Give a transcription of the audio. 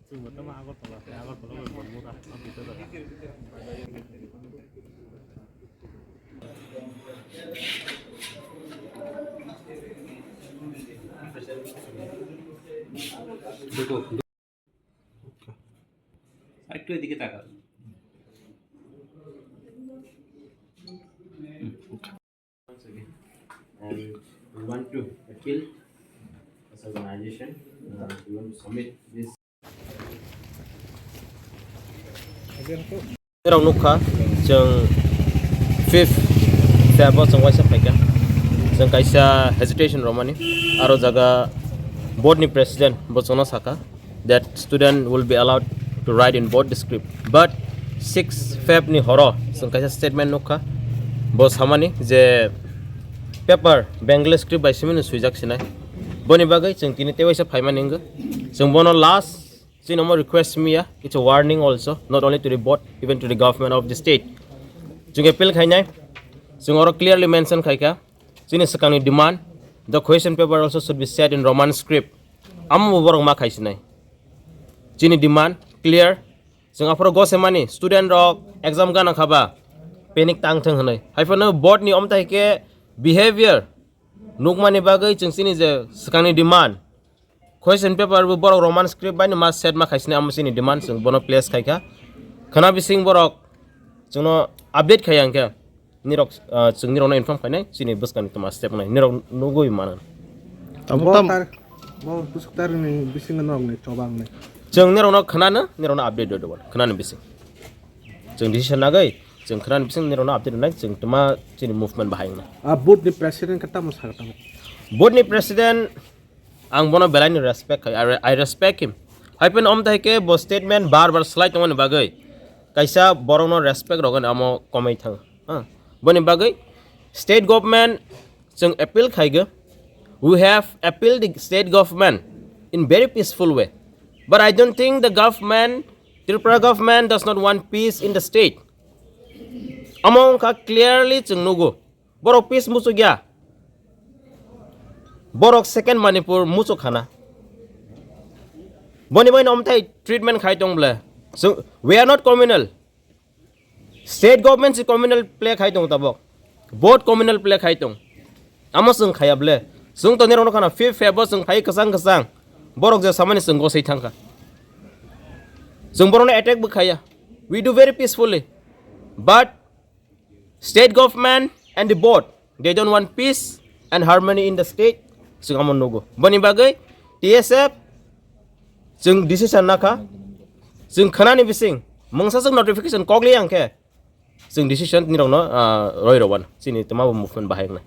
দেখো একটু এদিকে তাকাও and we want to appeal as an organization we want to submit this Rong Nukha jeung 5th Feb jeung waisa phaika jeung kaisa hesitation romani aro jaga board ni president bochona saka that student will be allowed to write in board the script but 6 Feb ni horo jeung kaisa statement nukha bo samani je paper bengali script by simin suijak sinai boni bagai jeung tini tewaisa phaimani nga jeung bono last Sino more request me it's a warning also not only to the board even to the government of the state. Jung appeal khainai jung oro clearly mention khaika sini sakangni demand the question paper also should be set in Roman script. Amu borong ma khaisinai. Sini demand clear jung apro go semani student rok exam gana khaba panic tang thang hanai. Haifano board ni omtai ke behavior nukmani bagai jung sini je sakangni demand question paper bu borok Roman script bani mas set ma khaisni am sini demand sung bono place khaika khana bising borok jungno update khayang ke nirok jung nirok na inform khainai sini buskani tama step nai nirok nugoi manan tam bo busuktar ni bising nok ni chobang ni jung nirok na khana na nirok na update do do khana ni bising jung decision nagai jung khana ni bising nirok na update nai jung tama sini movement bahayang na board ni president kata mo sakta board ni president ang bono belani respect I respect him haipen om taike bo statement bar slide tongone bagai kaisa borono respect rogan amo komai thang boni bagai state government jung appeal khaiga we have appealed the state government in very peaceful way but I don't think the government Tripura government does not want peace in the state among ka clearly jung nugo boro peace musugya Borok second Manipur musu khana boni boni omtai treatment khai tong ble so we are not communal state government is communal play khai tong tabok board communal play khai tong amasung khaya ble sung to nirong khana 5 Feb sung khai kasang borok je samani sung go sei thangka sung borona attack bu khaya we do very peacefully but state government and the board they don't want peace and harmony in the state sung amon nogo boni bagai TSF sung decision naka sung khana ni bising mongsa sung notification kokli angke sung decision ni rong no roi rowan sini tama movement bahayang na